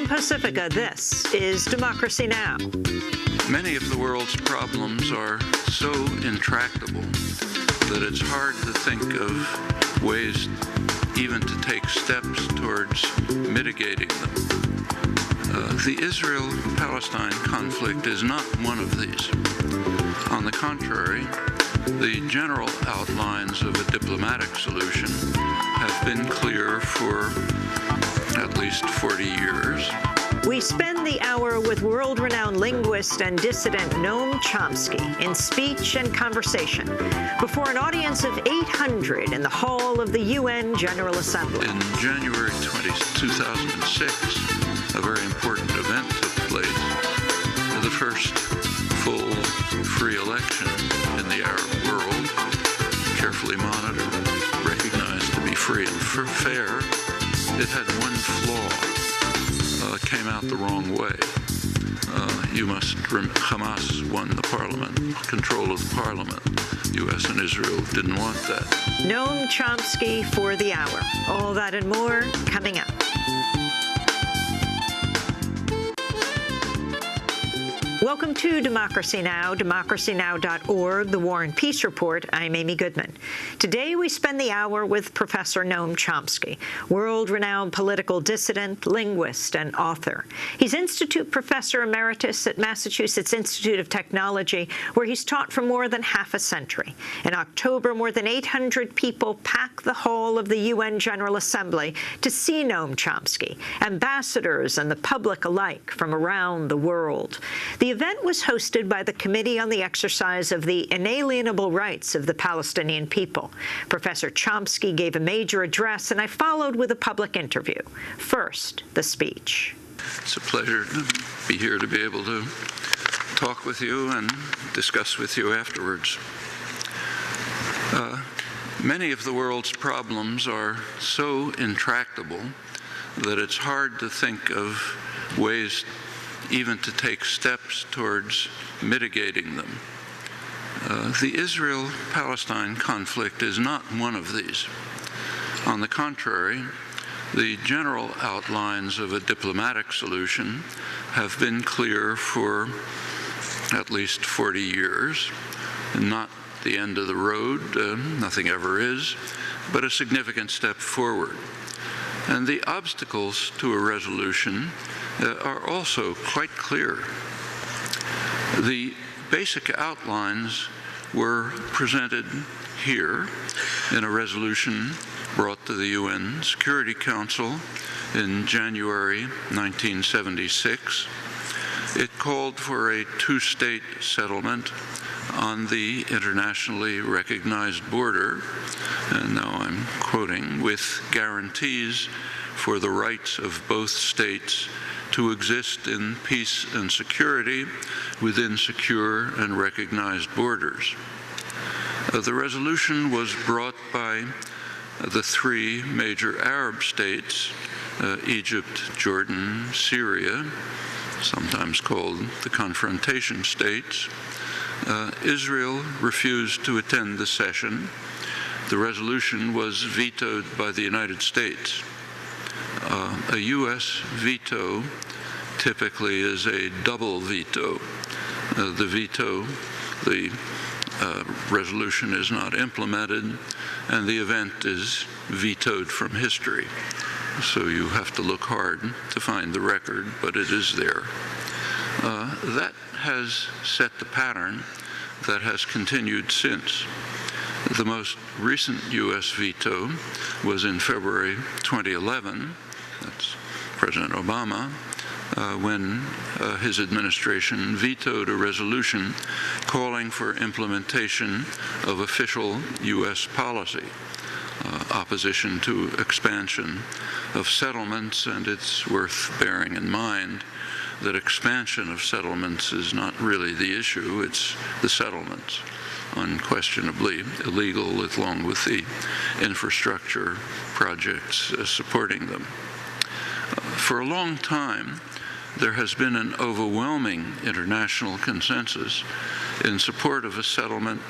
Pacifica, this is Democracy Now! Many of the world's problems are so intractable that it's hard to think of ways even to take steps towards mitigating them. The Israel-Palestine conflict is not one of these. On the contrary, the general outlines of a diplomatic solution have been clear for at least 40 years. We spend the hour with world-renowned linguist and dissident Noam Chomsky in speech and conversation before an audience of 800 in the hall of the UN General Assembly. In January 2006, a very important event took place, the first full free election in the Arab world, carefully monitored, recognized to be free and fair. It had one flaw. Came out the wrong way. Hamas won the parliament, control of the parliament. U.S. and Israel didn't want that. Noam Chomsky for the hour. All that and more coming up. Welcome to Democracy Now!, democracynow.org, the War and Peace Report. I'm Amy Goodman. Today we spend the hour with Professor Noam Chomsky, world-renowned political dissident, linguist, and author. He's Institute Professor Emeritus at Massachusetts Institute of Technology, where he's taught for more than half a century. In October, more than 800 people packed the hall of the UN General Assembly to see Noam Chomsky, ambassadors and the public alike from around the world. The event was hosted by the Committee on the Exercise of the Inalienable Rights of the Palestinian People. Professor Chomsky gave a major address, and I followed with a public interview. First, the speech. It's a pleasure to be here to be able to talk with you and discuss with you afterwards. Many of the world's problems are so intractable that it's hard to think of ways even to take steps towards mitigating them. The Israel-Palestine conflict is not one of these. On the contrary, the general outlines of a diplomatic solution have been clear for at least 40 years. Not the end of the road, nothing ever is, but a significant step forward. And the obstacles to a resolution are also quite clear. The basic outlines were presented here in a resolution brought to the UN Security Council in January 1976. It called for a two-state settlement on the internationally recognized border, and now I'm quoting, with guarantees for the rights of both states to exist in peace and security within secure and recognized borders. The resolution was brought by the three major Arab states, Egypt, Jordan, Syria, sometimes called the confrontation states. Israel refused to attend the session. The resolution was vetoed by the United States. A U.S. veto typically is a double veto. The resolution is not implemented, and the event is vetoed from history. So you have to look hard to find the record, but it is there. That has set the pattern that has continued since. The most recent U.S. veto was in February 2011. That's President Obama, when his administration vetoed a resolution calling for implementation of official U.S. policy, opposition to expansion of settlements, and it's worth bearing in mind that expansion of settlements is not really the issue, it's the settlements, unquestionably illegal, along with the infrastructure projects supporting them. For a long time, there has been an overwhelming international consensus in support of a settlement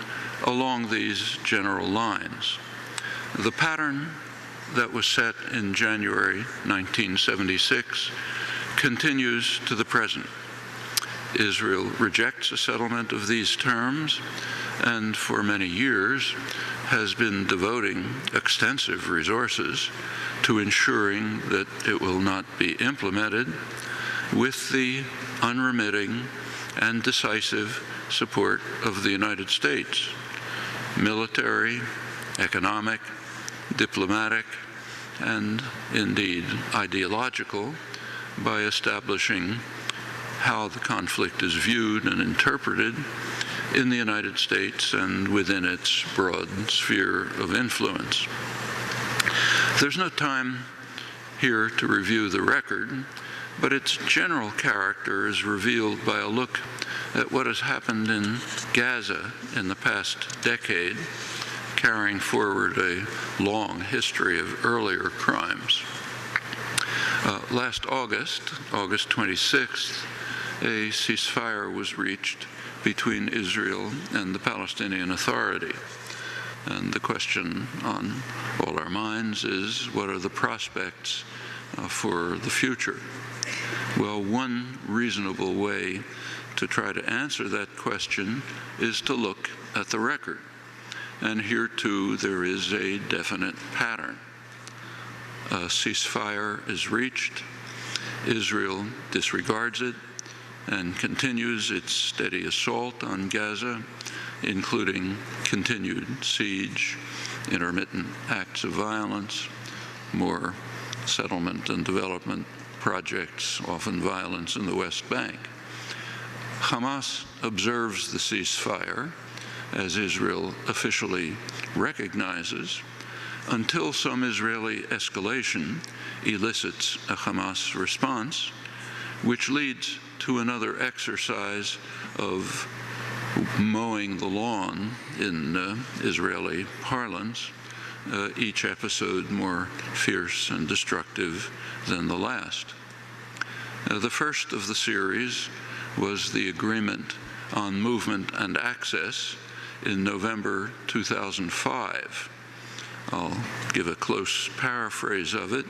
along these general lines. The pattern that was set in January 1976 continues to the present. Israel rejects a settlement of these terms and for many years has been devoting extensive resources to ensuring that it will not be implemented, with the unremitting and decisive support of the United States, military, economic, diplomatic, and indeed ideological, by establishing how the conflict is viewed and interpreted in the United States and within its broad sphere of influence. There's no time here to review the record, but its general character is revealed by a look at what has happened in Gaza in the past decade, carrying forward a long history of earlier crimes. Last August, August 26th, a ceasefire was reached between Israel and the Palestinian Authority. And the question on all our minds is, what are the prospects for the future? Well, one reasonable way to try to answer that question is to look at the record. And here, too, there is a definite pattern. A ceasefire is reached, Israel disregards it, and continues its steady assault on Gaza, including continued siege, intermittent acts of violence, more settlement and development projects, often violence in the West Bank. Hamas observes the ceasefire, as Israel officially recognizes, until some Israeli escalation elicits a Hamas response, which leads to another exercise of mowing the lawn in Israeli parlance, each episode more fierce and destructive than the last. The first of the series was the agreement on movement and access in November 2005. I'll give a close paraphrase of it.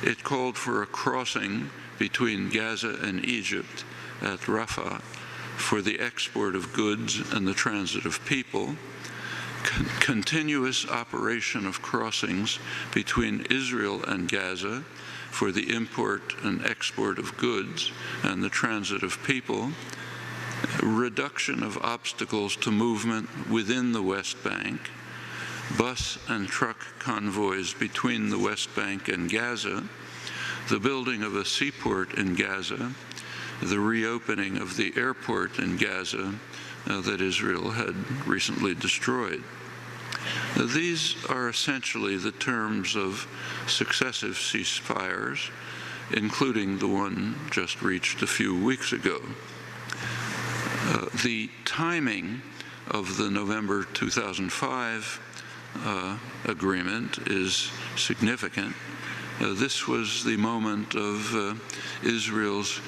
It called for a crossing between Gaza and Egypt at Rafah for the export of goods and the transit of people, continuous operation of crossings between Israel and Gaza for the import and export of goods and the transit of people, reduction of obstacles to movement within the West Bank, bus and truck convoys between the West Bank and Gaza, the building of a seaport in Gaza, the reopening of the airport in Gaza that Israel had recently destroyed. These are essentially the terms of successive ceasefires, including the one just reached a few weeks ago. The timing of the November 2005 agreement is significant. This was the moment of Israel's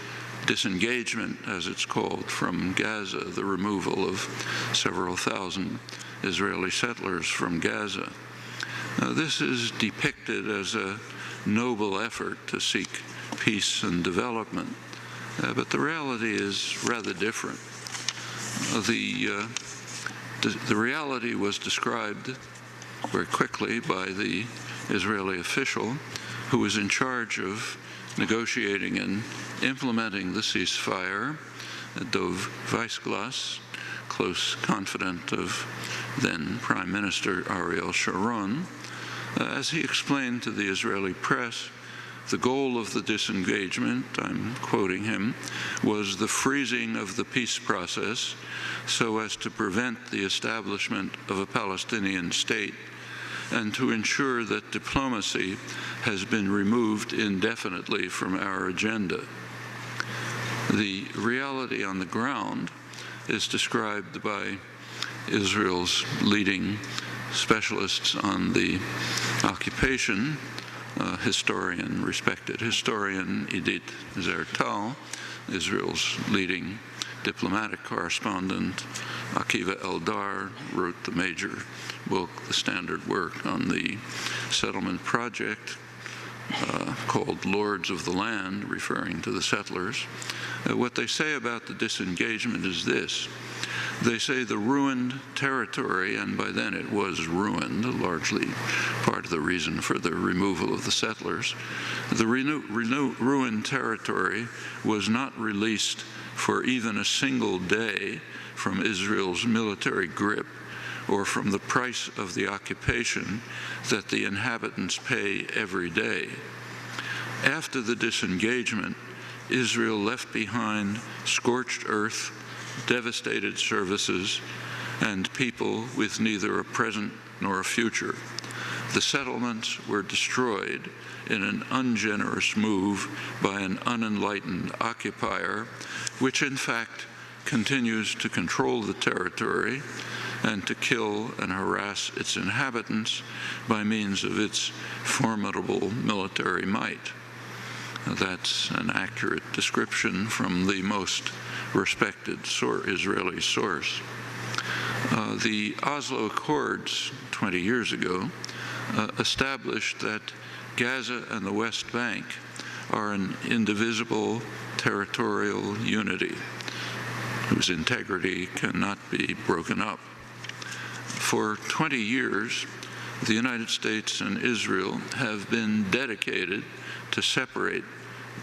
disengagement, as it's called, from Gaza, the removal of several thousand Israeli settlers from Gaza. This is depicted as a noble effort to seek peace and development, but the reality is rather different. The reality was described very quickly by the Israeli official who was in charge of negotiating and implementing the ceasefire, Dov Weissglass, close confidant of then Prime Minister Ariel Sharon. As he explained to the Israeli press, the goal of the disengagement, I'm quoting him, was the freezing of the peace process so as to prevent the establishment of a Palestinian state and to ensure that diplomacy has been removed indefinitely from our agenda. The reality on the ground is described by Israel's leading specialists on the occupation, respected historian Idit Zertal, Israel's leading diplomatic correspondent Akiva Eldar wrote the major book, the standard work on the settlement project. called lords of the land, referring to the settlers. What they say about the disengagement is this. They say the ruined territory, and by then it was ruined, largely part of the reason for the removal of the settlers, the ruined territory was not released for even a single day from Israel's military grip or from the price of the occupation that the inhabitants pay every day. After the disengagement, Israel left behind scorched earth, devastated services, and people with neither a present nor a future. The settlements were destroyed in an ungenerous move by an unenlightened occupier, which in fact continues to control the territory and to kill and harass its inhabitants by means of its formidable military might. That's an accurate description from the most respected Israeli source. The Oslo Accords 20 years ago established that Gaza and the West Bank are an indivisible territorial unity whose integrity cannot be broken up. For 20 years, the United States and Israel have been dedicated to separate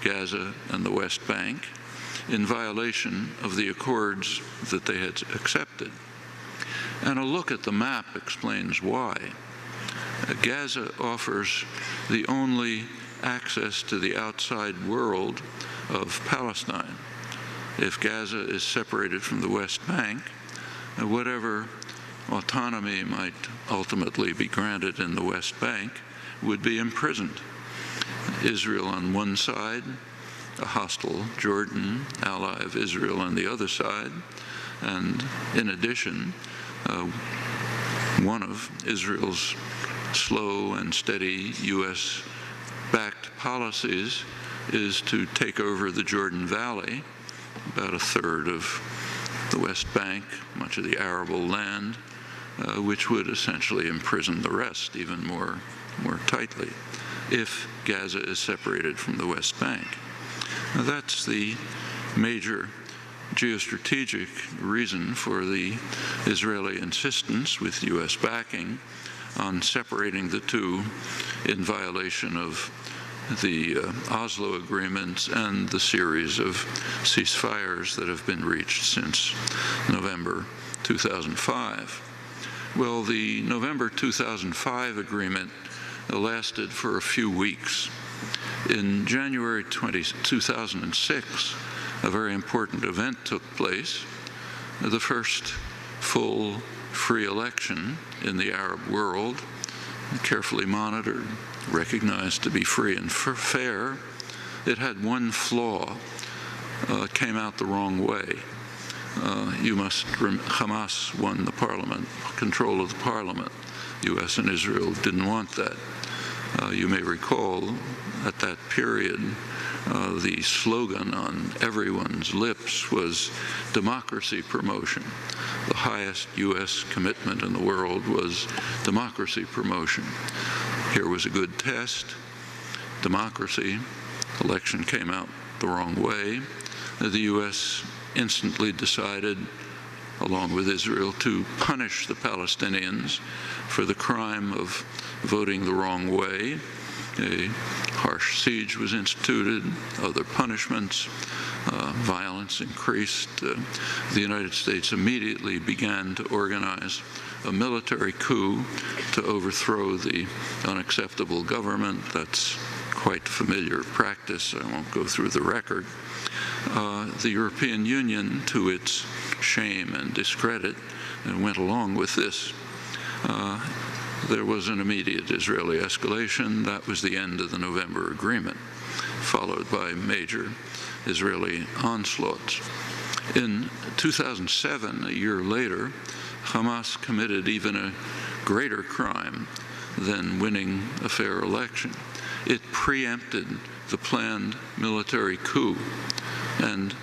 Gaza and the West Bank in violation of the accords that they had accepted. And a look at the map explains why. Gaza offers the only access to the outside world of Palestine. If Gaza is separated from the West Bank, whatever autonomy might ultimately be granted in the West Bank would be imprisoned. Israel on one side, a hostile Jordan, ally of Israel on the other side, and in addition, one of Israel's slow and steady U.S.-backed policies is to take over the Jordan Valley, about a third of the West Bank, much of the arable land, which would essentially imprison the rest even more tightly if Gaza is separated from the West Bank. Now, that's the major geostrategic reason for the Israeli insistence with U.S. backing on separating the two in violation of the Oslo agreements and the series of ceasefires that have been reached since November 2005. Well, the November 2005 agreement lasted for a few weeks. In January 2006, a very important event took place, the first full free election in the Arab world, carefully monitored, recognized to be free and fair. It had one flaw. It came out the wrong way. Hamas won the parliament, control of the parliament. U.S. and Israel didn't want that. You may recall at that period, the slogan on everyone's lips was democracy promotion. The highest U.S. commitment in the world was democracy promotion. Here was a good test. Democracy. Election came out the wrong way. The U.S. instantly decided, along with Israel, to punish the Palestinians for the crime of voting the wrong way. A harsh siege was instituted, other punishments, violence increased. The United States immediately began to organize a military coup to overthrow the unacceptable government. That's quite familiar practice. I won't go through the record. The European Union, to its shame and discredit, went along with this. There was an immediate Israeli escalation. That was the end of the November agreement, followed by major Israeli onslaughts. In 2007, a year later, Hamas committed even a greater crime than winning a fair election. It preempted the planned military coup and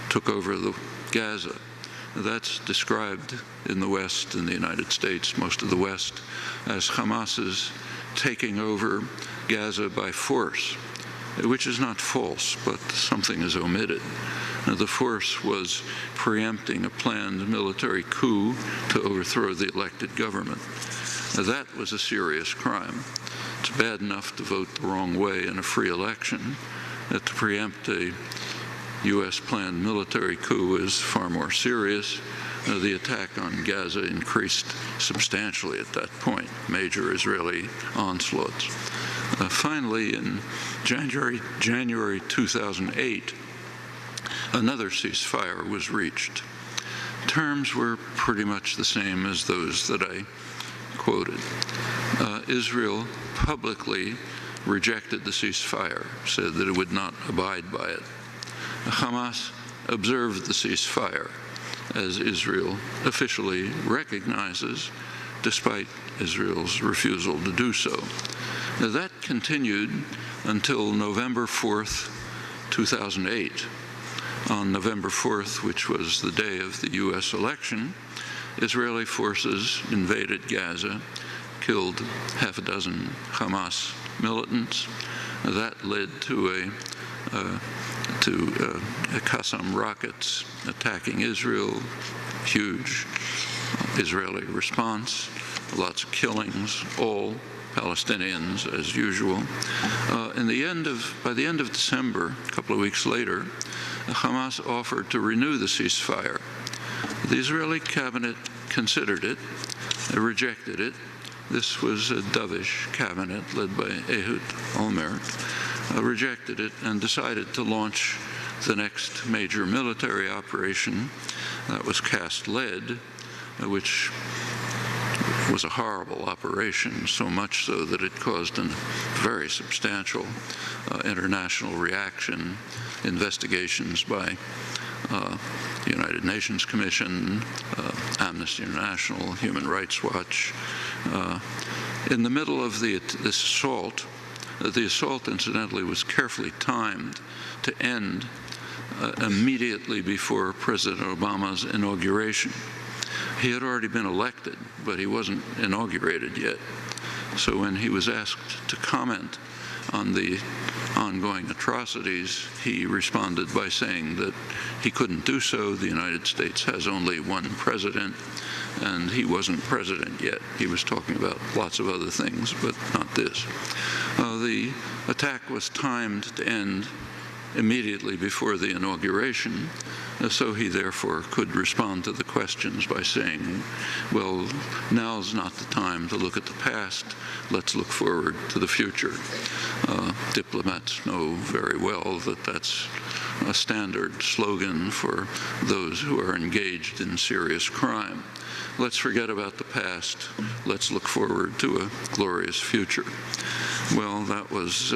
took over the Gaza. That's described in the West, in the United States, most of the West, as Hamas's taking over Gaza by force, which is not false, but something is omitted. The force was preempting a planned military coup to overthrow the elected government. That was a serious crime. It's bad enough to vote the wrong way in a free election. To preempt a U.S. planned military coup is far more serious. The attack on Gaza increased substantially at that point, major Israeli onslaughts. Finally, in January 2008, another ceasefire was reached. Terms were pretty much the same as those that I quoted. Israel publicly rejected the ceasefire, said that it would not abide by it. Hamas observed the ceasefire, as Israel officially recognizes, despite Israel's refusal to do so. That continued until November 4th, 2008. On November 4th, which was the day of the U.S. election, Israeli forces invaded Gaza, killed half a dozen Hamas militants. That led to Qassam rockets attacking Israel, huge Israeli response, lots of killings, all Palestinians as usual. By the end of December, a couple of weeks later, Hamas offered to renew the ceasefire. The Israeli cabinet considered it, rejected it. This was a dovish cabinet led by Ehud Olmert, rejected it and decided to launch the next major military operation. That was Cast-led, which was a horrible operation, so much so that it caused a very substantial international reaction, investigations by the United Nations Commission, Amnesty International, Human Rights Watch. In the middle of this assault, the assault, incidentally, was carefully timed to end immediately before President Obama's inauguration. He had already been elected, but he wasn't inaugurated yet. So when he was asked to comment on the ongoing atrocities, he responded by saying that he couldn't do so. The United States has only one president, and he wasn't president yet. He was talking about lots of other things, but not this. The attack was timed to end immediately before the inauguration, so he therefore could respond to the questions by saying, well, now's not the time to look at the past, let's look forward to the future. Diplomats know very well that that's a standard slogan for those who are engaged in serious crime. Let's forget about the past, let's look forward to a glorious future. Well, that was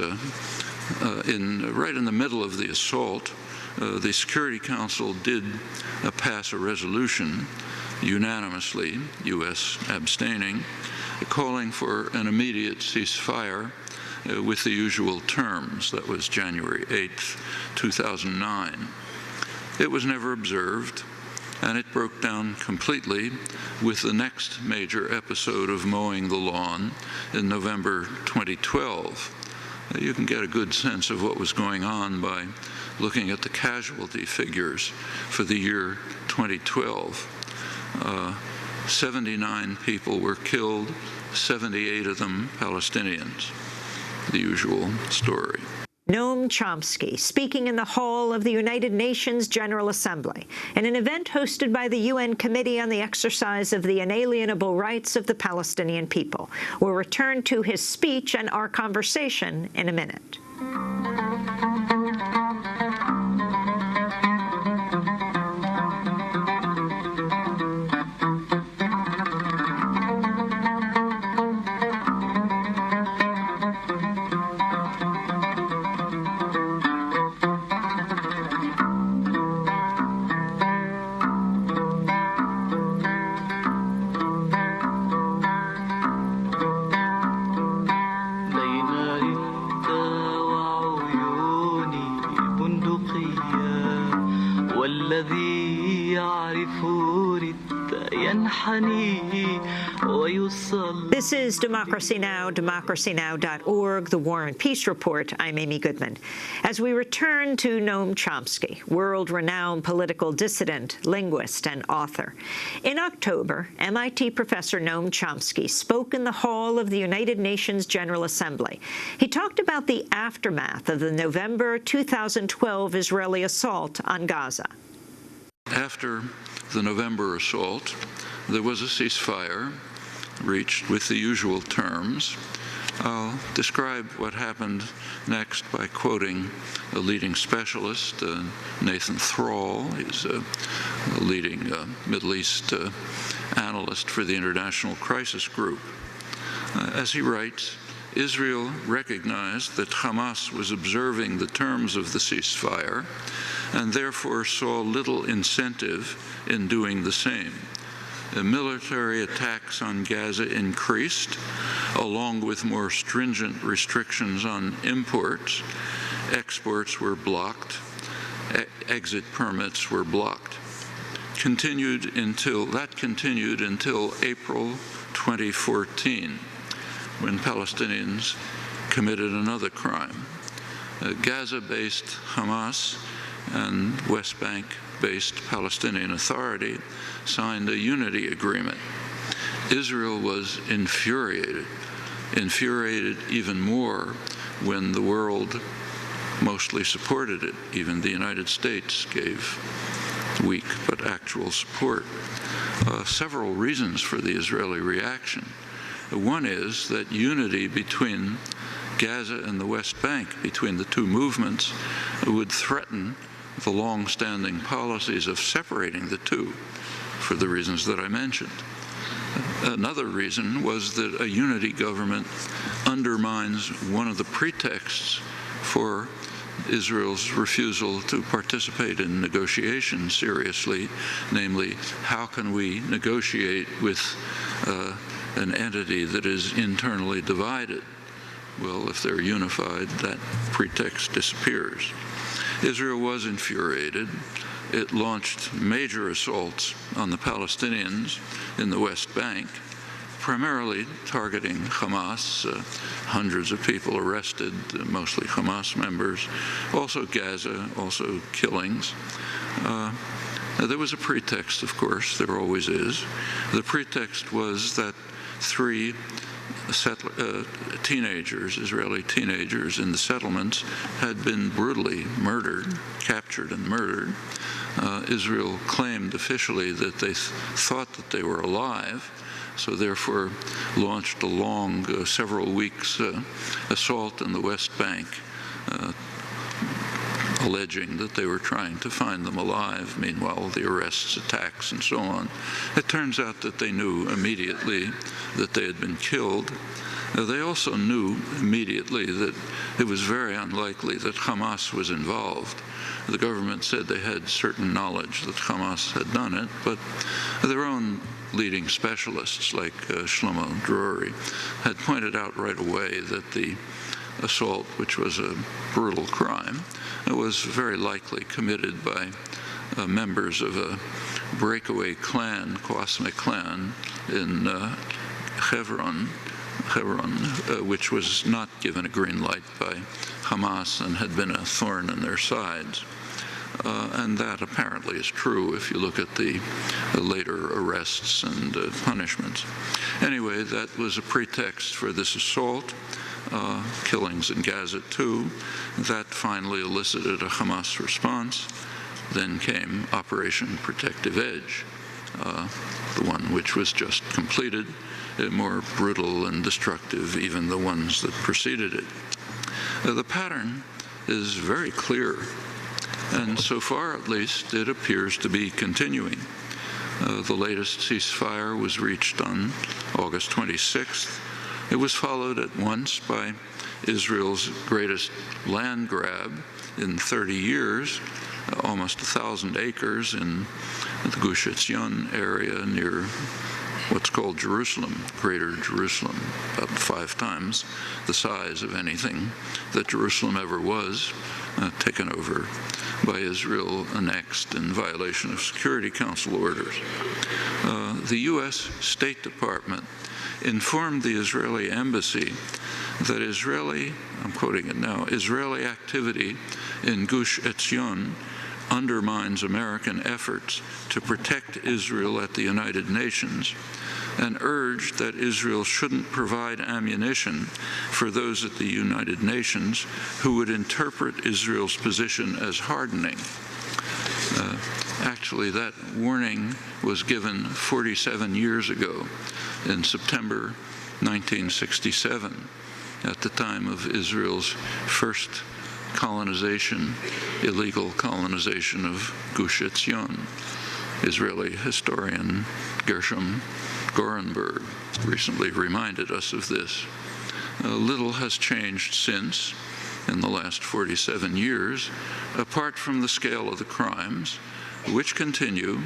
right in the middle of the assault. The Security Council did pass a resolution unanimously, U.S. abstaining, calling for an immediate ceasefire with the usual terms. That was January 8th, 2009. It was never observed, and it broke down completely with the next major episode of mowing the lawn in November 2012. You can get a good sense of what was going on by looking at the casualty figures for the year 2012. 79 people were killed, 78 of them Palestinians. The usual story. Noam Chomsky, speaking in the hall of the United Nations General Assembly in an event hosted by the UN Committee on the Exercise of the Inalienable Rights of the Palestinian People. We'll return to his speech and our conversation in a minute. والذي This is Democracy Now!, democracynow.org, the War and Peace Report. I'm Amy Goodman. As we return to Noam Chomsky, world-renowned political dissident, linguist, and author. In October, MIT professor Noam Chomsky spoke in the hall of the United Nations General Assembly. He talked about the aftermath of the November 2012 Israeli assault on Gaza. After the November assault, there was a ceasefire reached with the usual terms. I'll describe what happened next by quoting a leading specialist, Nathan Thrall. He's a leading Middle East analyst for the International Crisis Group. As he writes, Israel recognized that Hamas was observing the terms of the ceasefire and therefore saw little incentive in doing the same. The military attacks on Gaza increased, along with more stringent restrictions on imports. Exports were blocked. Exit permits were blocked. That continued until April 2014, when Palestinians committed another crime. Gaza-based Hamas and West Bank-based Palestinian Authority signed a unity agreement. Israel was infuriated even more when the world mostly supported it. Even the United States gave weak but actual support. Several reasons for the Israeli reaction. One is that unity between Gaza and the West Bank, between the two movements, would threaten the long-standing policies of separating the two, for the reasons that I mentioned. Another reason was that a unity government undermines one of the pretexts for Israel's refusal to participate in negotiations seriously, namely, how can we negotiate with an entity that is internally divided? Well, if they're unified, that pretext disappears. Israel was infuriated. It launched major assaults on the Palestinians in the West Bank, primarily targeting Hamas, hundreds of people arrested, mostly Hamas members, also Gaza, also killings. There was a pretext, of course, there always is. The pretext was that three teenagers, Israeli teenagers in the settlements, had been brutally murdered, captured and murdered. Israel claimed officially that they thought that they were alive, so therefore launched a long, several weeks assault in the West Bank, alleging that they were trying to find them alive. Meanwhile, the arrests, attacks, and so on. It turns out that they knew immediately that they had been killed. They also knew immediately that it was very unlikely that Hamas was involved. The government said they had certain knowledge that Hamas had done it, but their own leading specialists, like Shlomo Drury, had pointed out right away that the assault, which was a brutal crime, was very likely committed by members of a breakaway clan, Qasmi clan, in Hebron, which was not given a green light by Hamas and had been a thorn in their sides. And that apparently is true if you look at the later arrests and punishments. Anyway, that was a pretext for this assault. Killings in Gaza too. That finally elicited a Hamas response. Then came Operation Protective Edge, the one which was just completed, more brutal and destructive, even the ones that preceded it. The pattern is very clear, and so far at least it appears to be continuing. The latest ceasefire was reached on August 26th. It was followed at once by Israel's greatest land grab in 30 years, almost 1,000 acres in the Gush Etzion area near what's called Jerusalem, Greater Jerusalem, about 5 times the size of anything that Jerusalem ever was, taken over by Israel, annexed in violation of Security Council orders. The U.S. State Department informed the Israeli embassy that I'm quoting it now, Israeli activity in Gush Etzion undermines American efforts to protect Israel at the United Nations, and urged that Israel shouldn't provide ammunition for those at the United Nations who would interpret Israel's position as hardening. Actually, that warning was given 47 years ago in September 1967, at the time of Israel's first colonization, illegal colonization of Gush Etzion. Israeli historian Gershom Gorenberg recently reminded us of this. Little has changed since, in the last 47 years, apart from the scale of the crimes, which continue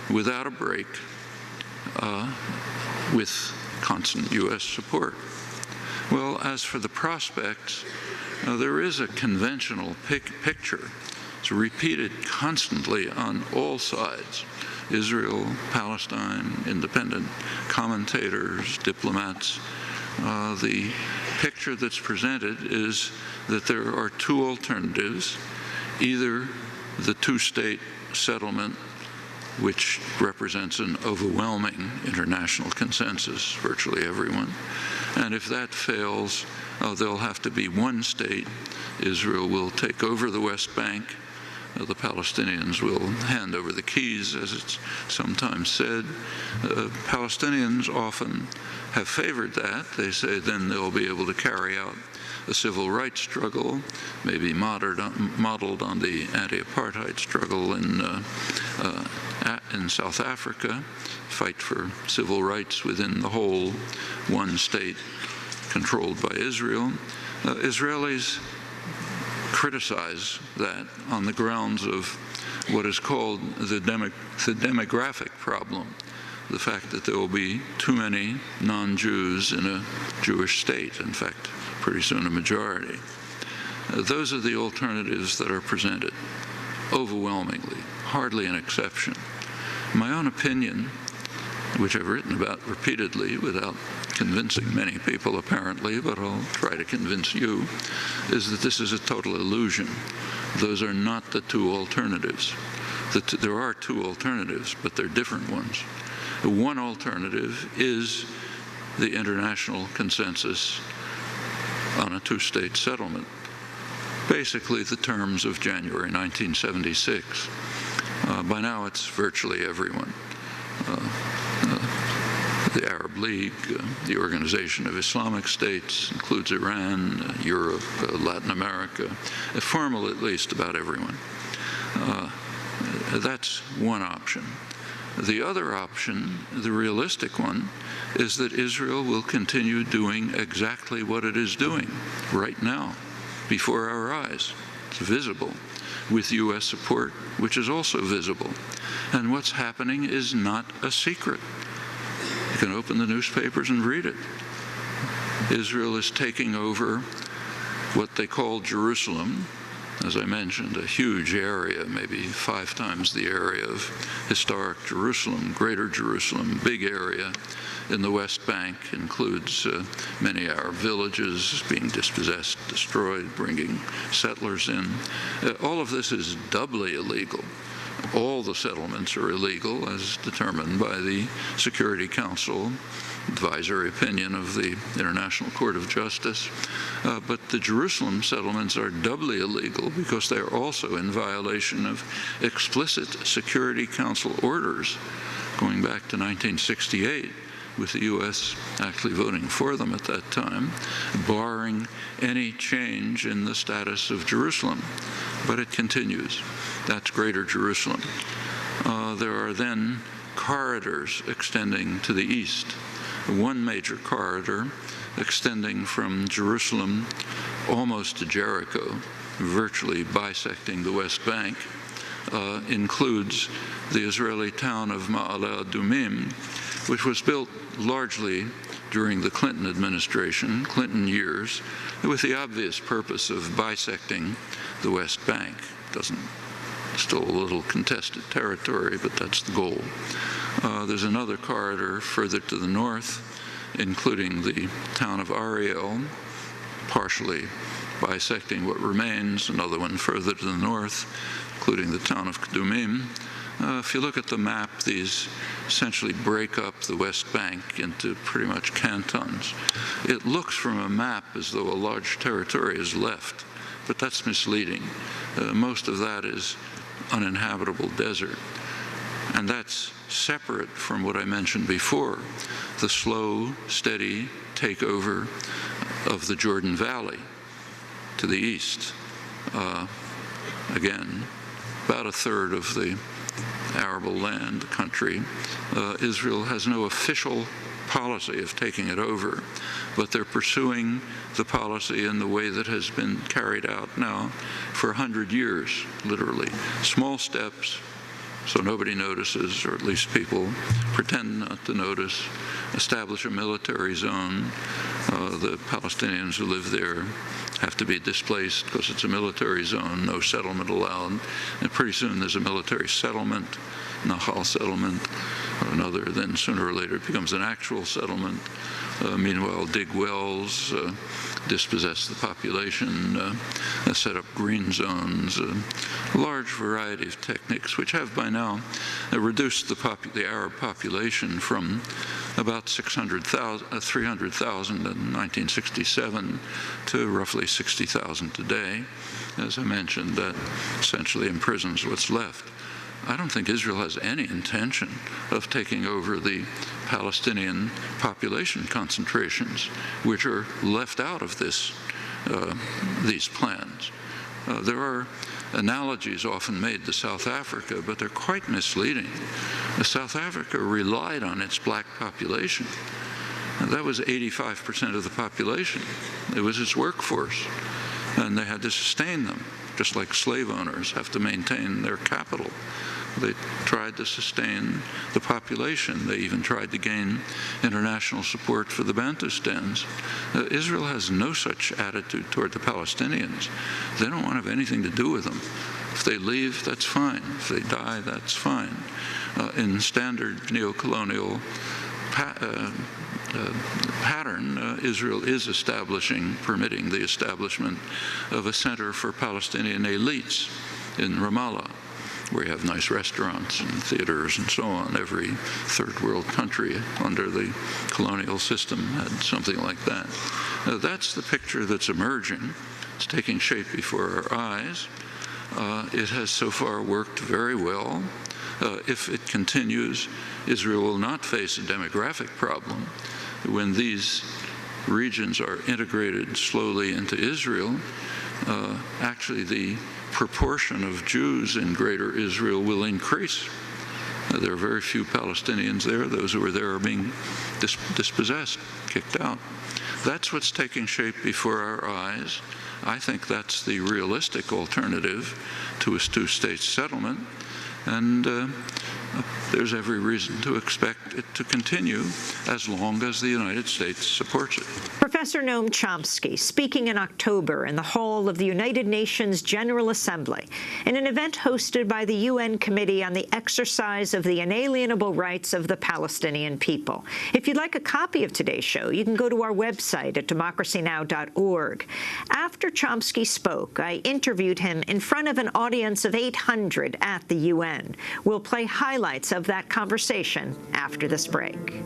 without a break with constant U.S. support. Well, as for the prospects, there is a conventional picture. It's repeated constantly on all sides. Israel, Palestine, independent commentators, diplomats. The picture that's presented is that there are 2 alternatives, either the 2-state settlement, which represents an overwhelming international consensus, virtually everyone, and if that fails, there'll have to be 1 state. Israel will take over the West Bank. The Palestinians will hand over the keys, as it's sometimes said. Palestinians often have favored that. They say then they'll be able to carry out a civil rights struggle, maybe modeled on the anti-apartheid struggle in South Africa, fight for civil rights within the whole 1 state controlled by Israel. Israelis criticize that on the grounds of what is called the demographic problem, the fact that there will be too many non-Jews in a Jewish state, in fact, pretty soon a majority. Those are the alternatives that are presented, overwhelmingly, hardly an exception. My own opinion, which I've written about repeatedly without convincing many people apparently, but I'll try to convince you, is that this is a total illusion. Those are not the 2 alternatives. There are 2 alternatives, but they're different ones. The 1 alternative is the international consensus on a 2-state settlement, basically the terms of January 1976. By now it's virtually everyone. The Arab League, the Organization of Islamic States, includes Iran, Europe, Latin America, formal at least about everyone. That's one option. The other option, the realistic one, is that Israel will continue doing exactly what it is doing right now, before our eyes. It's visible, with U.S. support, which is also visible. And what's happening is not a secret. You can open the newspapers and read it. Israel is taking over what they call Jerusalem, as I mentioned, a huge area, maybe 5 times the area of historic Jerusalem, Greater Jerusalem, big area in the West Bank, includes many Arab villages being dispossessed, destroyed, bringing settlers in. All of this is doubly illegal. All the settlements are illegal, as determined by the Security Council advisory opinion of the International Court of Justice. But the Jerusalem settlements are doubly illegal because they are also in violation of explicit Security Council orders going back to 1968, with the U.S. actually voting for them at that time, barring any change in the status of Jerusalem. But it continues. That's Greater Jerusalem. There are then corridors extending to the east. One major corridor extending from Jerusalem almost to Jericho, virtually bisecting the West Bank, includes the Israeli town of Ma'ale Adumim, which was built largely during the Clinton administration, Clinton years, with the obvious purpose of bisecting the West Bank. Still a little contested territory, but that's the goal. There's another corridor further to the north, including the town of Ariel, partially bisecting what remains, another one further to the north, including the town of Goodman. If you look at the map, these essentially break up the West Bank into pretty much cantons. It looks from a map as though a large territory is left, but that's misleading. Most of that is uninhabitable desert. And that's separate from what I mentioned before, the slow, steady takeover of the Jordan Valley to the east. Again, about a third of the arable land, the country. Israel has no official policy of taking it over, but they're pursuing the policy in the way that has been carried out now for 100 years, literally. Small steps, so nobody notices, or at least people pretend not to notice. Establish a military zone. The Palestinians who live there have to be displaced because it's a military zone, no settlement allowed. And pretty soon there's a military settlement, Nahal settlement, or another, then sooner or later it becomes an actual settlement. Meanwhile, dig wells, dispossess the population, set up green zones, a large variety of techniques which have by now reduced the Arab population from about 300,000 in 1967 to roughly 60,000 today. As I mentioned, that essentially imprisons what's left. I don't think Israel has any intention of taking over the Palestinian population concentrations, which are left out of these plans. There are analogies often made to South Africa, but they're quite misleading. South Africa relied on its black population. That was 85% of the population. It was its workforce, and they had to sustain them, just like slave owners have to maintain their capital. They tried to sustain the population. They even tried to gain international support for the Bantustans. Israel has no such attitude toward the Palestinians. They don't want to have anything to do with them. If they leave, that's fine. If they die, that's fine. In standard neo-colonial pattern, Israel is permitting the establishment of a center for Palestinian elites in Ramallah, where you have nice restaurants and theaters and so on. Every third world country under the colonial system had something like that. That's the picture that's emerging. It's taking shape before our eyes. It has so far worked very well. If it continues, Israel will not face a demographic problem. When these regions are integrated slowly into Israel, actually the proportion of Jews in greater Israel will increase. There are very few Palestinians there. Those who are there are being dispossessed, kicked out. That's what's taking shape before our eyes. I think that's the realistic alternative to a two-state settlement, and there's every reason to expect it to continue as long as the United States supports it. Professor Noam Chomsky speaking in October in the hall of the United Nations General Assembly in an event hosted by the UN Committee on the Exercise of the Inalienable Rights of the Palestinian People. If you'd like a copy of today's show, you can go to our website at democracynow.org. After Chomsky spoke, I interviewed him in front of an audience of 800 at the UN. We'll play highlights of that conversation after this break.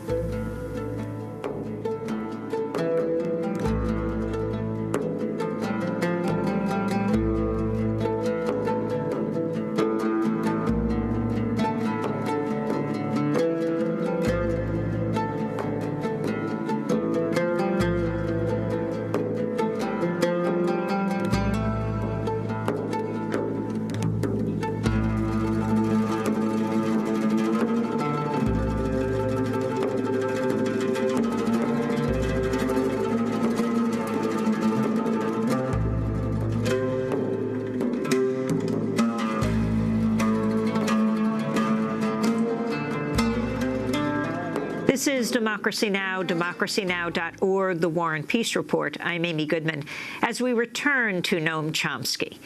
This is Democracy Now!, democracynow.org, the War and Peace Report. I'm Amy Goodman. As we return to Noam Chomsky,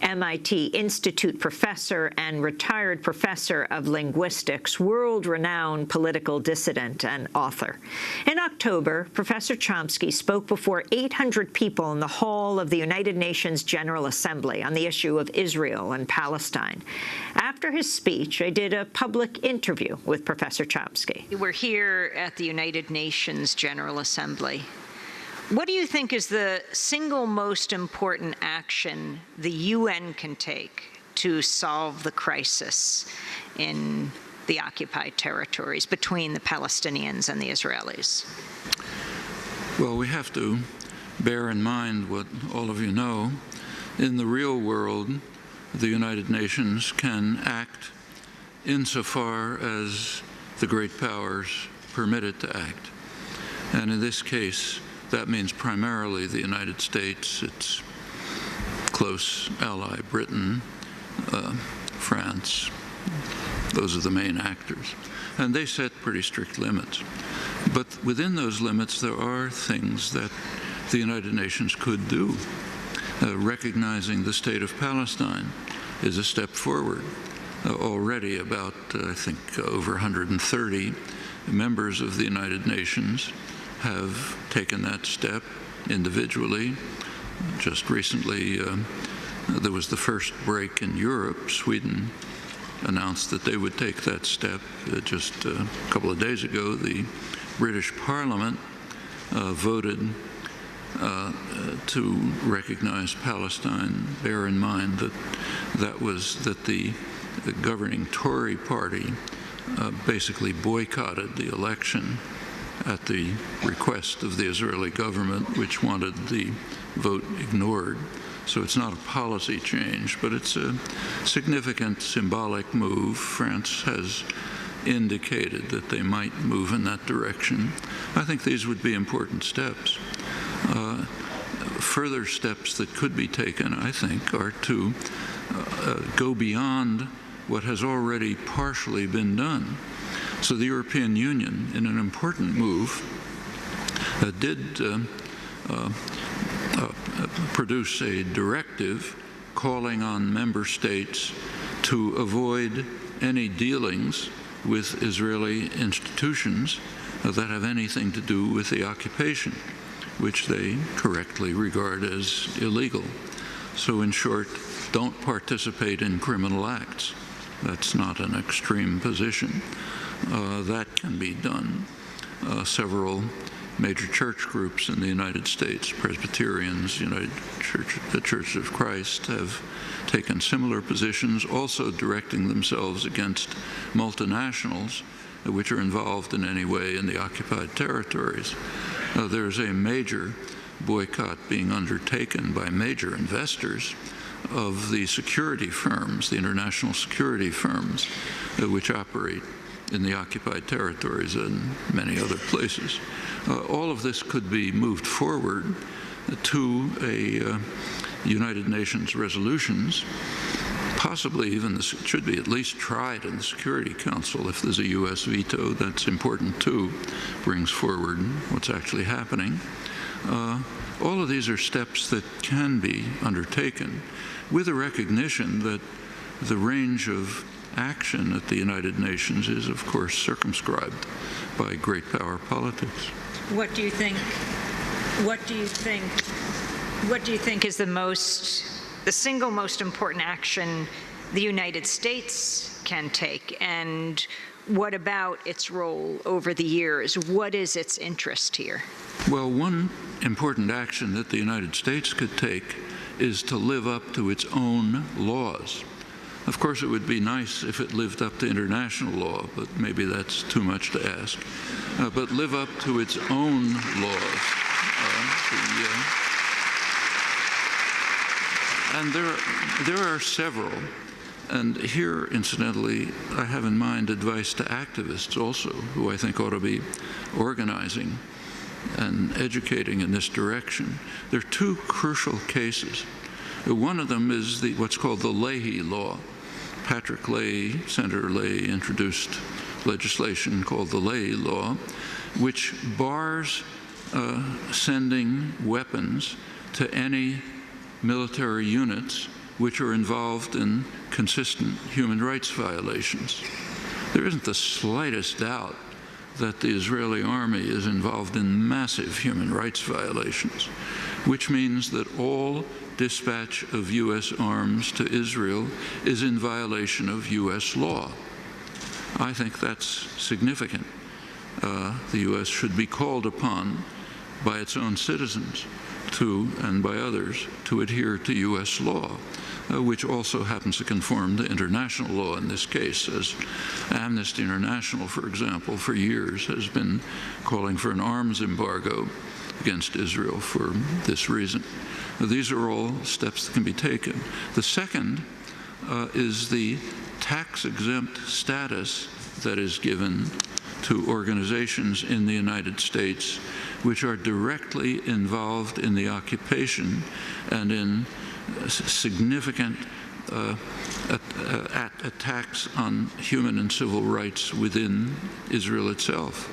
MIT Institute professor and retired professor of linguistics, world-renowned political dissident and author. In October, Professor Chomsky spoke before 800 people in the hall of the United Nations General Assembly on the issue of Israel and Palestine. After his speech, I did a public interview with Professor Chomsky. We're here at the United Nations General Assembly. What do you think is the single most important action the UN can take to solve the crisis in the occupied territories between the Palestinians and the Israelis? Well, we have to bear in mind what all of you know. In the real world, the United Nations can act insofar as the great powers permit it to act. And in this case, that means primarily the United States, its close ally Britain, France. Those are the main actors. And they set pretty strict limits. But within those limits, there are things that the United Nations could do. Recognizing the state of Palestine is a step forward. Already about, I think, over 130 members of the United Nations have taken that step individually. Just recently, there was the first break in Europe. Sweden announced that they would take that step. Just a couple of days ago, the British Parliament voted to recognize Palestine. Bear in mind that the governing Tory party basically boycotted the election at the request of the Israeli government, which wanted the vote ignored. So it's not a policy change, but it's a significant symbolic move. France has indicated that they might move in that direction. I think these would be important steps. Further steps that could be taken, I think, are to go beyond what has already partially been done. So the European Union, in an important move, did produce a directive calling on member states to avoid any dealings with Israeli institutions that have anything to do with the occupation, which they correctly regard as illegal. So in short, don't participate in criminal acts. That's not an extreme position. That can be done. Several major church groups in the United States, Presbyterians, the Church of Christ, have taken similar positions, also directing themselves against multinationals which are involved in any way in the occupied territories. There's a major boycott being undertaken by major investors of the security firms, the international security firms, which operate in the occupied territories and many other places. All of this could be moved forward to a United Nations resolutions. Possibly even this should be at least tried in the Security Council. If there's a U.S. veto, that's important too, brings forward what's actually happening. All of these are steps that can be undertaken with a recognition that the range of action at the United Nations is, of course, circumscribed by great power politics. What do you think is the single most important action the United States can take, and what about its role over the years? What is its interest here? Well, one important action that the United States could take is to live up to its own laws. Of course, it would be nice if it lived up to international law, but maybe that's too much to ask. But live up to its own laws. And there are several. And here, incidentally, I have in mind advice to activists also, who I think ought to be organizing and educating in this direction. There are two crucial cases. One of them is what's called the Leahy Law. Patrick Leahy, Senator Leahy, introduced legislation called the Ley Law, which bars sending weapons to any military units which are involved in consistent human rights violations. There isn't the slightest doubt that the Israeli army is involved in massive human rights violations, which means that all dispatch of U.S. arms to Israel is in violation of U.S. law. I think that's significant. The U.S. should be called upon by its own citizens and by others to adhere to U.S. law, which also happens to conform to international law in this case, as Amnesty International, for example, for years has been calling for an arms embargo against Israel for this reason. These are all steps that can be taken. The second is the tax-exempt status that is given to organizations in the United States which are directly involved in the occupation and in significant attacks on human and civil rights within Israel itself,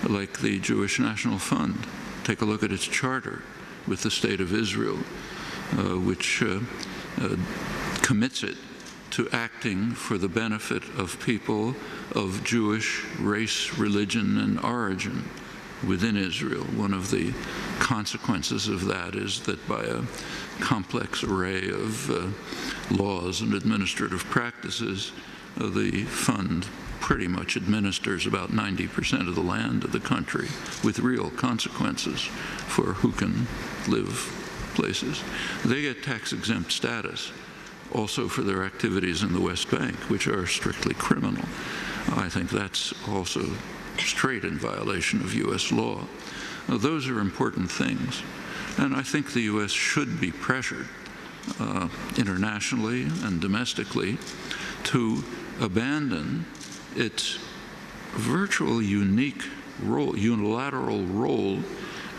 like the Jewish National Fund. Take a look at its charter with the State of Israel, which commits it to acting for the benefit of people of Jewish race, religion, and origin within Israel. One of the consequences of that is that by a complex array of laws and administrative practices, the fund pretty much administers about 90% of the land of the country, with real consequences for who can live places. They get tax-exempt status also for their activities in the West Bank, which are strictly criminal. I think that's also straight in violation of U.S. law. Now, those are important things, and I think the U.S. should be pressured internationally and domestically to abandon its virtually unique role, unilateral role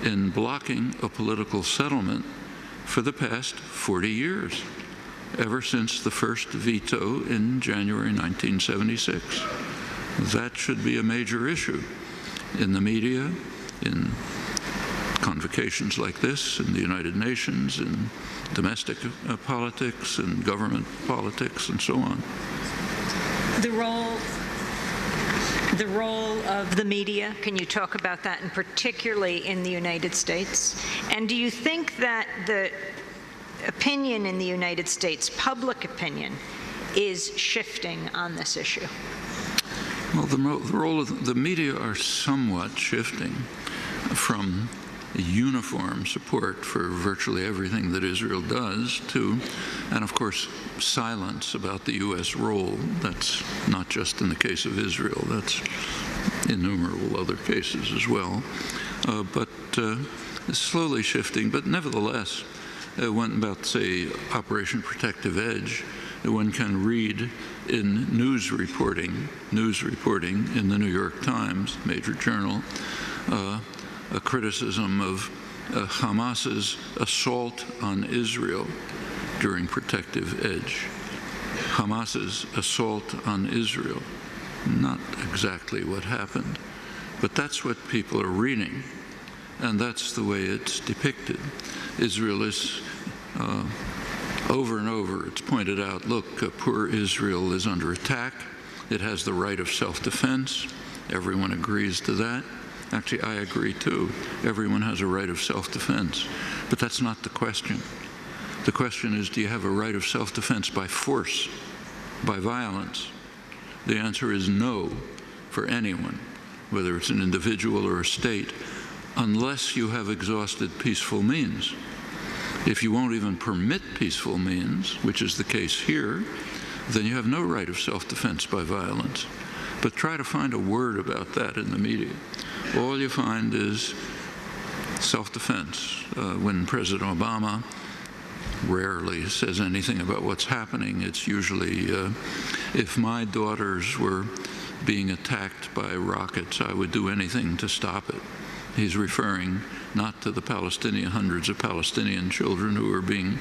in blocking a political settlement for the past 40 years, ever since the first veto in January 1976. That should be a major issue in the media, in convocations like this, in the United Nations, in domestic politics, and government politics, and so on. The role of the media, can you talk about that, and particularly in the United States? And do you think that the opinion in the United States, public opinion, is shifting on this issue? Well, the role of the media are somewhat shifting from uniform support for virtually everything that Israel does to, and of course, silence about the U.S. role. That's not just in the case of Israel, that's innumerable other cases as well. But it's slowly shifting, but nevertheless, one about, say, Operation Protective Edge, one can read in news reporting in the New York Times, major journal, a criticism of Hamas's assault on Israel during Protective Edge. Hamas's assault on Israel. Not exactly what happened, but that's what people are reading, and that's the way it's depicted. Israel is over and over, it's pointed out, look, poor Israel is under attack. It has the right of self-defense. Everyone agrees to that. Actually, I agree too. Everyone has a right of self-defense. But that's not the question. The question is, do you have a right of self-defense by force, by violence? The answer is no for anyone, whether it's an individual or a state, unless you have exhausted peaceful means. If you won't even permit peaceful means, which is the case here, then you have no right of self-defense by violence. But try to find a word about that in the media. All you find is self-defense. When President Obama rarely says anything about what's happening, it's usually, if my daughters were being attacked by rockets, I would do anything to stop it. He's referring not to the hundreds of Palestinian children who are being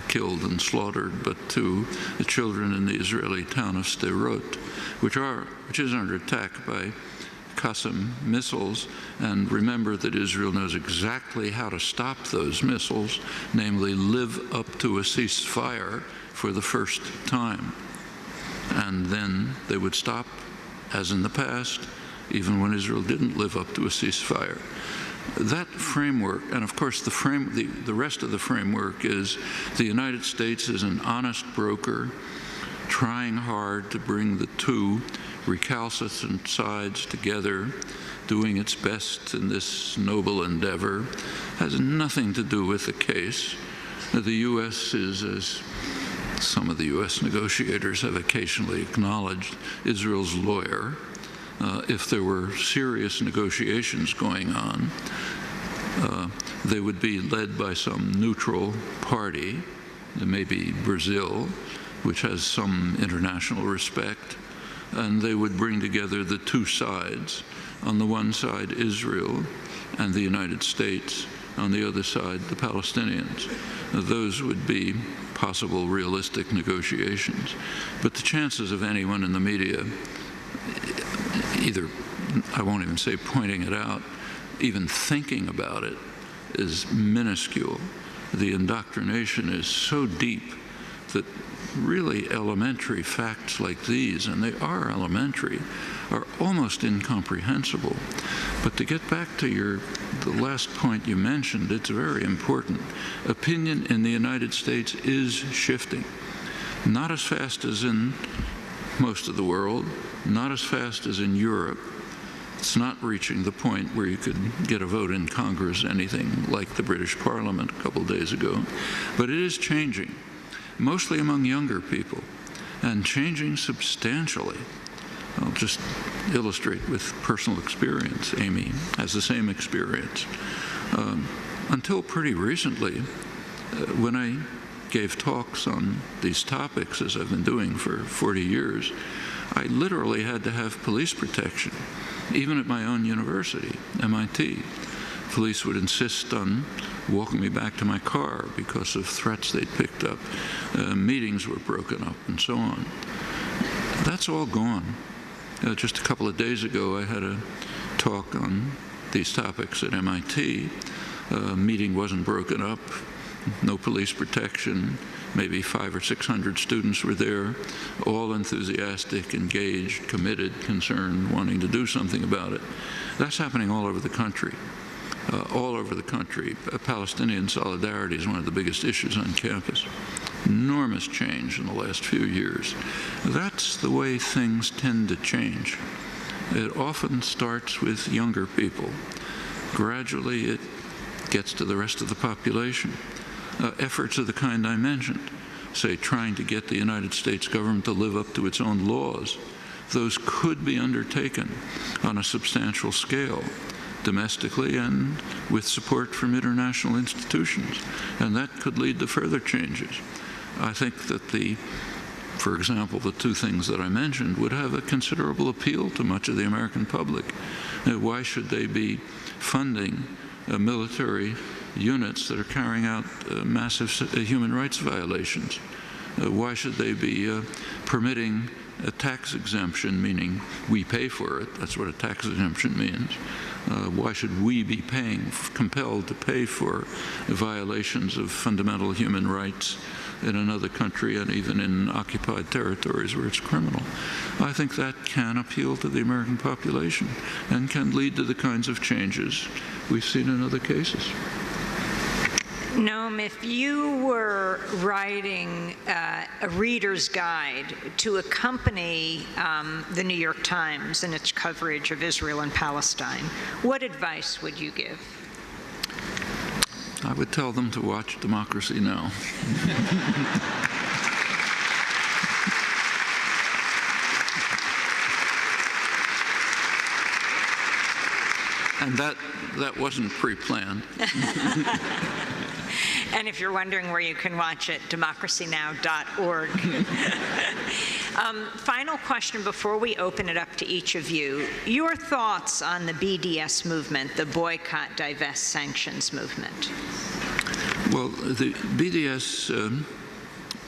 killed and slaughtered, but to the children in the Israeli town of Sderot, which is under attack by Qassam missiles. And remember that Israel knows exactly how to stop those missiles, namely live up to a ceasefire for the first time. And then they would stop, as in the past, even when Israel didn't live up to a ceasefire. That framework, and of course the rest of the framework is the United States is an honest broker trying hard to bring the two recalcitrant sides together, doing its best in this noble endeavor, has nothing to do with the case. The U.S. is, as some of the U.S. negotiators have occasionally acknowledged, Israel's lawyer. If there were serious negotiations going on, they would be led by some neutral party, maybe Brazil, which has some international respect, and they would bring together the two sides. On the one side, Israel and the United States. On the other side, the Palestinians. Those would be possible realistic negotiations. But the chances of anyone in the media either, I won't even say pointing it out, even thinking about it is minuscule. The indoctrination is so deep that really elementary facts like these, and they are elementary, are almost incomprehensible. But to get back to the last point you mentioned, it's very important. Opinion in the United States is shifting. Not as fast as in most of the world, not as fast as in Europe. It's not reaching the point where you could get a vote in Congress, anything like the British Parliament a couple days ago. But it is changing, mostly among younger people, and changing substantially. I'll just illustrate with personal experience. Amy has the same experience. Until pretty recently, when I gave talks on these topics, as I've been doing for 40 years, I literally had to have police protection, even at my own university, MIT. Police would insist on walking me back to my car because of threats they'd picked up. Meetings were broken up and so on. That's all gone. Just a couple of days ago, I had a talk on these topics at MIT. Meeting wasn't broken up, no police protection. Maybe 500 or 600 students were there, all enthusiastic, engaged, committed, concerned, wanting to do something about it. That's happening all over the country. All over the country. Palestinian solidarity is one of the biggest issues on campus. Enormous change in the last few years. That's the way things tend to change. It often starts with younger people. Gradually, it gets to the rest of the population. Efforts of the kind I mentioned, say trying to get the United States government to live up to its own laws, those could be undertaken on a substantial scale, domestically and with support from international institutions. And that could lead to further changes. I think that for example, the two things that I mentioned would have a considerable appeal to much of the American public. Why should they be funding military units that are carrying out massive human rights violations? Why should they be permitting a tax exemption, meaning we pay for it? That's what a tax exemption means. Why should we be compelled to pay for violations of fundamental human rights in another country and even in occupied territories where it's criminal? I think that can appeal to the American population and can lead to the kinds of changes we've seen in other cases. Noam, if you were writing a reader's guide to accompany the New York Times in its coverage of Israel and Palestine, what advice would you give? I would tell them to watch Democracy Now! And that wasn't pre-planned. And if you're wondering where you can watch it, democracynow.org. Final question before we open it up to each of you. Your thoughts on the BDS movement, the boycott, divest, sanctions movement? Well, the BDS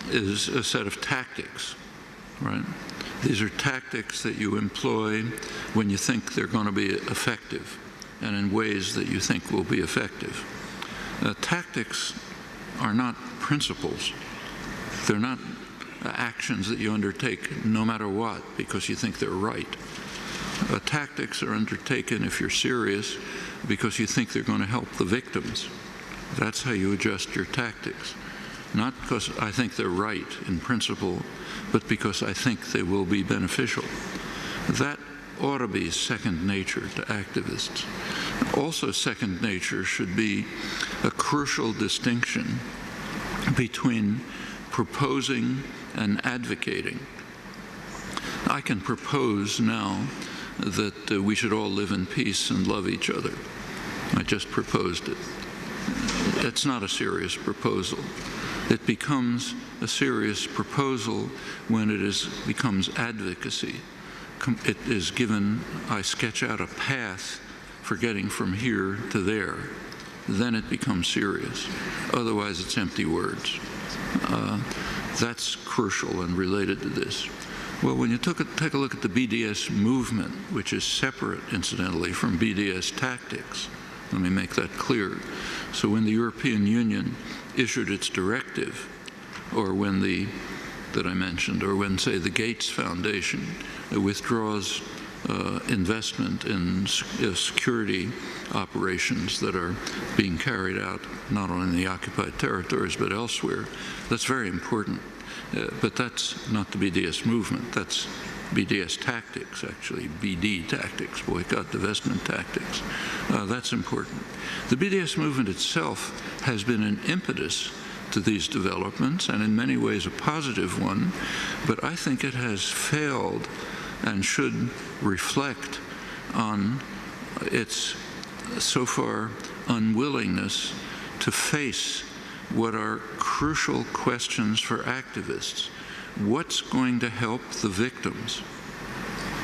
is a set of tactics, right? These are tactics that you employ when you think they're going to be effective and in ways that you think will be effective. Tactics are not principles. They're not actions that you undertake no matter what because you think they're right. Tactics are undertaken if you're serious because you think they're going to help the victims. That's how you adjust your tactics. Not because I think they're right in principle, but because I think they will be beneficial. That ought to be second nature to activists. Also, second nature should be a crucial distinction between proposing and advocating. I can propose now that we should all live in peace and love each other. I just proposed it. It's not a serious proposal. It becomes a serious proposal when it becomes advocacy. It is given, I sketch out a path for getting from here to there. Then it becomes serious. Otherwise, it's empty words. That's crucial and related to this. Well, when you take a look at the BDS movement, which is separate, incidentally, from BDS tactics, let me make that clear. So when the European Union issued its directive, or when that I mentioned, or when, say, the Gates Foundation withdraws investment in security operations that are being carried out not only in the occupied territories but elsewhere, that's very important. But that's not the BDS movement. That's BDS tactics, actually, BD tactics, boycott, divestment tactics. That's important. The BDS movement itself has been an impetus to these developments, and in many ways a positive one, but I think it has failed and should reflect on its so far unwillingness to face what are crucial questions for activists. What's going to help the victims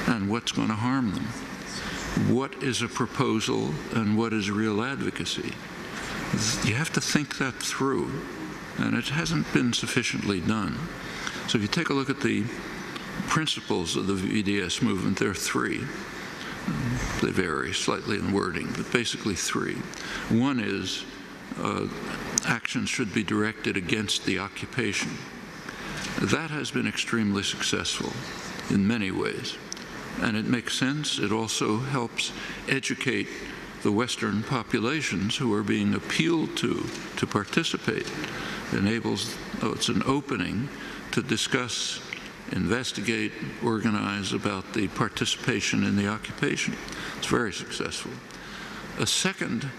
and what's going to harm them? What is a proposal and what is real advocacy? You have to think that through, and it hasn't been sufficiently done. So if you take a look at the principles of the BDS movement, there are three. They vary slightly in wording, but basically three. One is actions should be directed against the occupation. That has been extremely successful in many ways, and it makes sense. It also helps educate the Western populations who are being appealed to participate. It's an opening to discuss, investigate, organize about the participation in the occupation. It's very successful. A second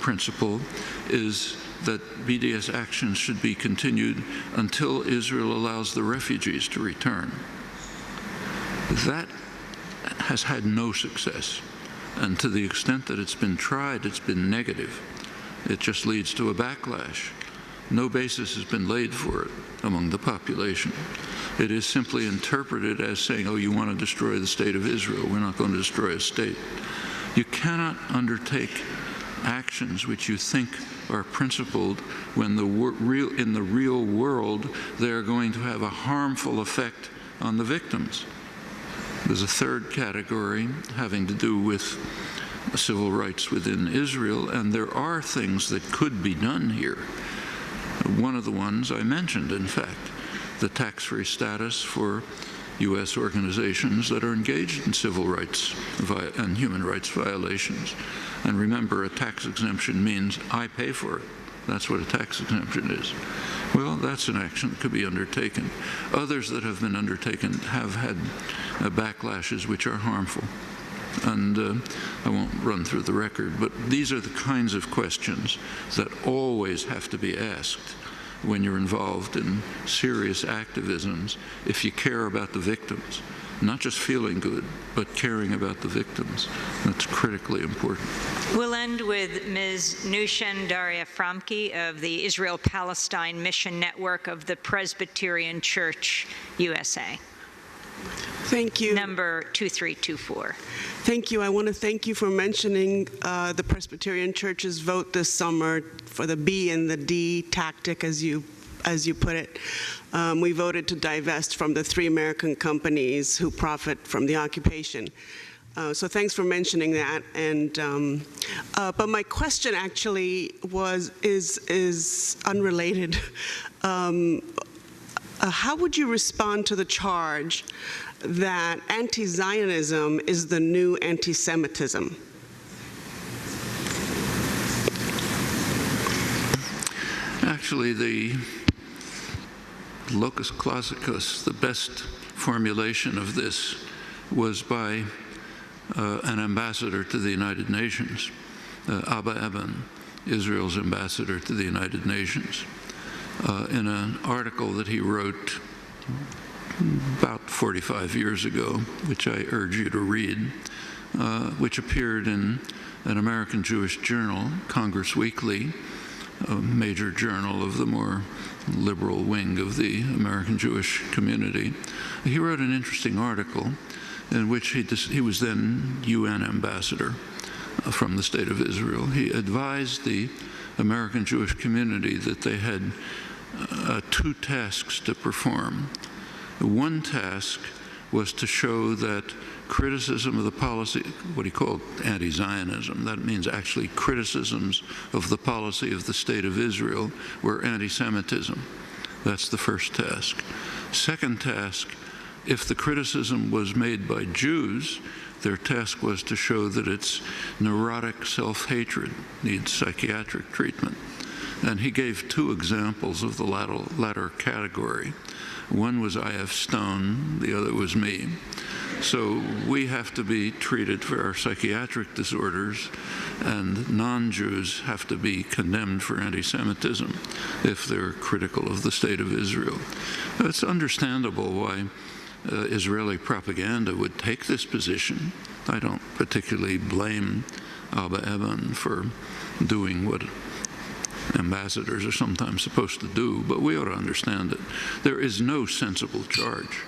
principle is that BDS actions should be continued until Israel allows the refugees to return. That has had no success, and to the extent that it's been tried, it's been negative. It just leads to a backlash. No basis has been laid for it among the population. It is simply interpreted as saying, oh, you want to destroy the state of Israel. We're not going to destroy a state. You cannot undertake actions which you think are principled when in the real world they are going to have a harmful effect on the victims. There's a third category having to do with civil rights within Israel, and there are things that could be done here. One of the ones I mentioned, in fact, the tax-free status for U.S. organizations that are engaged in civil rights and human rights violations. And remember, a tax exemption means I pay for it. That's what a tax exemption is. Well, that's an action that could be undertaken. Others that have been undertaken have had backlashes which are harmful. And I won't run through the record, but these are the kinds of questions that always have to be asked when you're involved in serious activisms if you care about the victims. Not just feeling good, but caring about the victims. That's critically important. We'll end with Ms. Nushen Daria Framke of the Israel-Palestine Mission Network of the Presbyterian Church, USA. Thank you. Number 2324. Thank you. I want to thank you for mentioning the Presbyterian Church's vote this summer for the B and the D tactic, as you put it. We voted to divest from the 3 American companies who profit from the occupation. So thanks for mentioning that. And but my question actually is unrelated. How would you respond to the charge that anti-Zionism is the new anti-Semitism? Actually, the locus classicus, the best formulation of this, was by an ambassador to the United Nations, Abba Eban, Israel's ambassador to the United Nations, in an article that he wrote about 45 years ago, which I urge you to read, which appeared in an American Jewish journal, Congress Weekly, a major journal of the more liberal wing of the American Jewish community. He wrote an interesting article in which he was then UN ambassador from the State of Israel. He advised the American Jewish community that they had 2 tasks to perform. One task was to show that criticism of the policy, what he called anti-Zionism, that means actually criticisms of the policy of the State of Israel, were anti-Semitism. That's the first task. Second task, if the criticism was made by Jews, their task was to show that it's neurotic self-hatred, needs psychiatric treatment. And he gave 2 examples of the latter category. One was I.F. Stone, the other was me. So we have to be treated for our psychiatric disorders, and non-Jews have to be condemned for anti-Semitism if they're critical of the State of Israel. It's understandable why Israeli propaganda would take this position. I don't particularly blame Abba Eban for doing what ambassadors are sometimes supposed to do, but we ought to understand it. There is no sensible charge.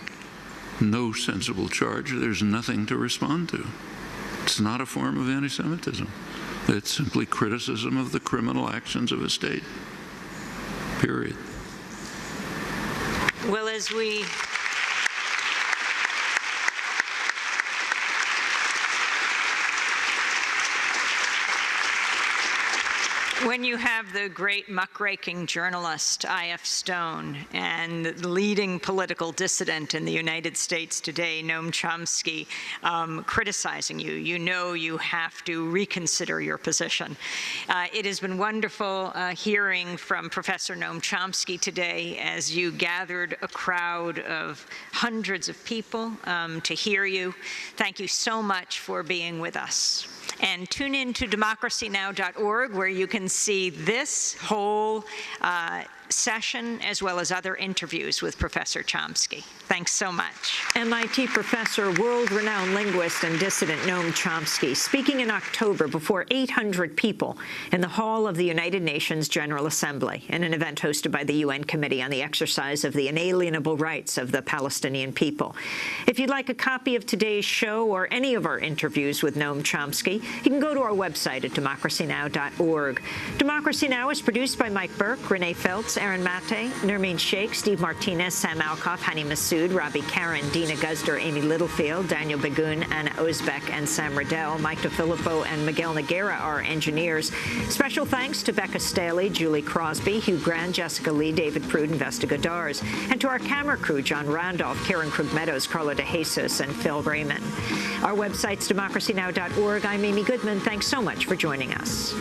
No sensible charge. There's nothing to respond to. It's not a form of anti-Semitism. It's simply criticism of the criminal actions of a state. Period. Well, as we when you have the great muckraking journalist, I.F. Stone, and the leading political dissident in the United States today, Noam Chomsky, criticizing you, you know you have to reconsider your position. It has been wonderful hearing from Professor Noam Chomsky today as you gathered a crowd of hundreds of people to hear you. Thank you so much for being with us. And tune in to democracynow.org, where you can see this whole session as well as other interviews with Professor Chomsky. Thanks so much. MIT professor, world-renowned linguist and dissident Noam Chomsky, speaking in October before 800 people in the hall of the United Nations General Assembly in an event hosted by the UN Committee on the Exercise of the Inalienable Rights of the Palestinian People. If you'd like a copy of today's show or any of our interviews with Noam Chomsky, you can go to our website at democracynow.org. Democracy Now! Is produced by Mike Burke, Renee Feltz, Aaron Mate, Nermeen Sheikh, Steve Martinez, Sam Alcoff, Hani Massoud, Robbie Karen, Dina Guzder, Amy Littlefield, Daniel Begun, Anna Ozbek, and Sam Riddell. Mike DeFilippo and Miguel Noguera are engineers. Special thanks to Becca Staley, Julie Crosby, Hugh Grant, Jessica Lee, David Prude, and Vesta Godars, and to our camera crew, John Randolph, Karen Krug-Meadows, Carla De Jesus, and Phil Raymond. Our website's democracynow.org. I'm Amy Goodman. Thanks so much for joining us.